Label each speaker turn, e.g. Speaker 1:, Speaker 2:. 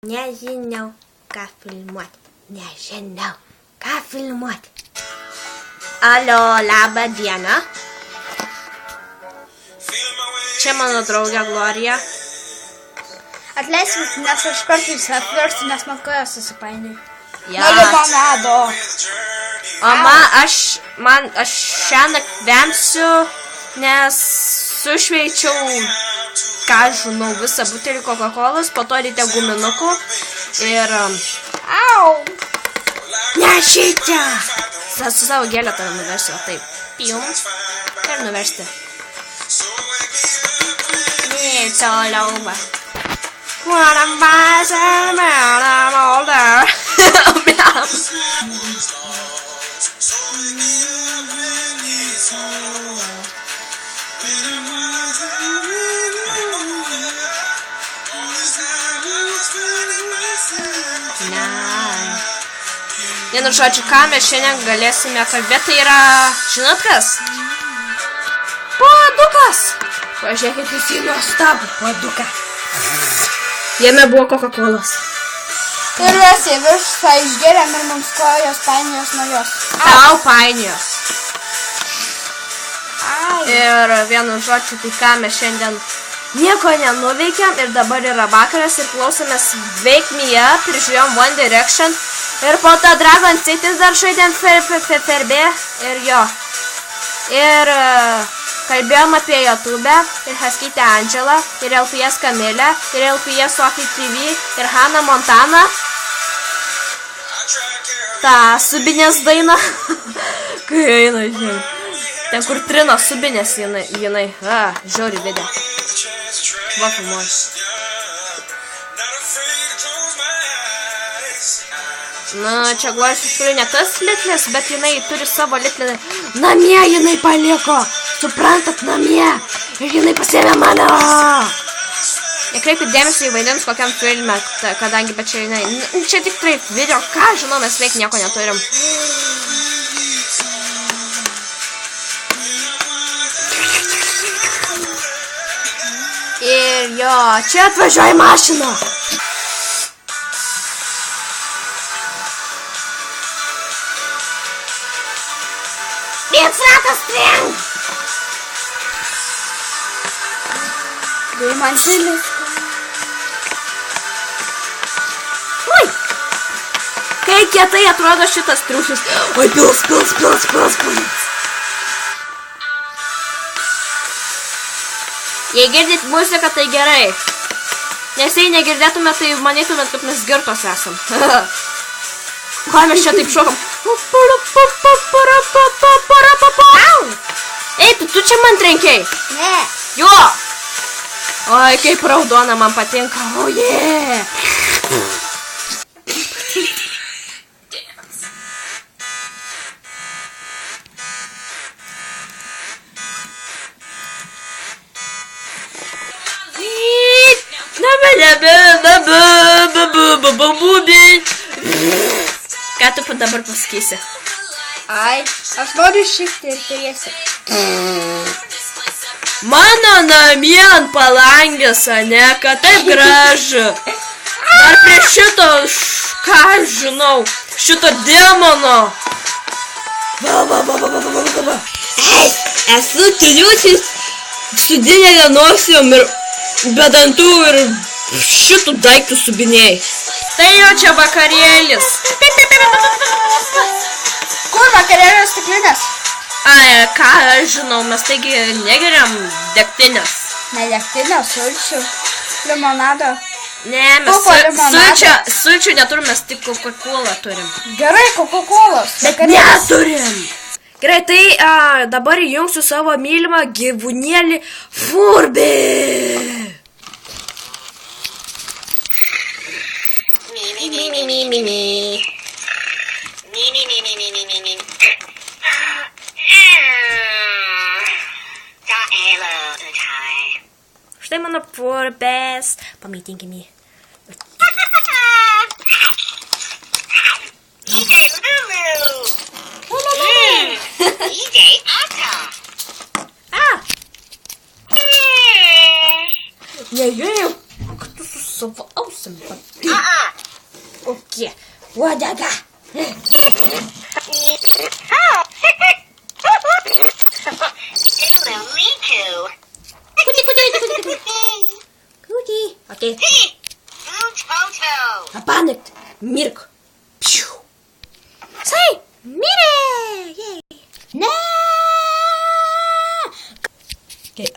Speaker 1: Nežinau, ką filmuoti. Nežinau, ką filmuoti. Alio, labą dieną. Čia mano draugė Glorija.
Speaker 2: Atleiskit, nes aš kartais apverstu, nes man kojas susipainioja.
Speaker 1: Ja.
Speaker 2: Limonado.
Speaker 1: O aš šiandien vemsiu, nes sušveičiau, ką žinau, visą butelį Coca-Colos, po to ryte guminukų ir...
Speaker 2: Au!
Speaker 1: Ne šitie! Su savo gėlę tave nuversiu, o taip. Pium. Ir nuversti. Ne, toliau va. What am I saying, man, I'm older. Vienu žodžiu, ką mes šiandien galėsime kalbėti, tai yra, žinot kas? Puodukas! Pažiūrėkit į nuostabų puoduką. Jame buvo Coca-Colos.
Speaker 2: Ir mes į viršą išgėrėm ir mums kojos painiojos nuo jos.
Speaker 1: Tau painiojos. Ir vienu žodžiu, tai ką mes šiandien nieko nenuveikėm ir dabar yra vakaras ir klausomės Wake Me Up, prižiūrėjom One Direction ir po to Dragon Cities dar žaidėm Ferbe ir jo. Ir kalbėjom apie YouTube ir Haskytę Andželą ir LPS Kamilę ir LPS Sophie TV ir Hannah Montana. Ta subinės daina. Kai eina, žinai. Ten kur trina subinės jinai. Žiauri video. Va, filmuoju. Na, čia Glorija iš tikrųjų ne tas litlis, bet jinai turi savo litlį. Namie jinai paliko. Suprantat, namie. Ir jinai pasiėmė mano. Nekreipkit dėmesio į vaidinimus kokiam filme, kadangi bet čia jinai. Čia tik taip video, ką žinau, mes veik nieko neturim. Ir jo, čia atvažiuoja mašina. Viens ratas trenk.
Speaker 2: Deimantinis.
Speaker 1: Ui. Kai kietai atrodo šitas triušis. Oi, pils. Jei girdit muziką, tai gerai. Nes jei negirdėtume, tai manytumėt, kad mes girtos esam. Ką mes čia taip šokam? Ei, tu čia man trenkiai?
Speaker 2: Ne.
Speaker 1: Jo. Oi, kaip raudona man patinka. O, jee. Ką tu dabar pasakysi?
Speaker 2: Ai, aš noriu iššikti ir turėsi.
Speaker 1: Mano namie ant palangės, ane, kad taip gražu. Dar prie šito, ką žinau, šito demono. Ei, esu triušis su didelė nosim ir be dantų ir šitų daiktų subinėjai. Tai jo čia vakarėlis.
Speaker 2: Kur vakarėlio stiklinės?
Speaker 1: Ai, ką aš žinau, mes taigi negeriam degtinės.
Speaker 2: Ne degtinės, sulčių, limonado.
Speaker 1: Ne, mes sulčių neturim, mes tik Coca-Colą turim.
Speaker 2: Gerai, Coca-Colos.
Speaker 1: Bet neturim. Gerai, tai dabar įjungsiu savo mylimą gyvūnėlį Furby. Štai mano Furbės. Pamaitinkime jį.
Speaker 3: DJ Lulu. DJ Otto.
Speaker 1: Nežiūrėjau, kad tu su savo ausim Kokie? Uodega.
Speaker 3: You will me too.
Speaker 1: Kuti. Okay.
Speaker 3: Toto.
Speaker 1: Apanikt. Mirk. Pšiu. Sai. Mirė. Yay.
Speaker 2: Ne!
Speaker 1: Okay,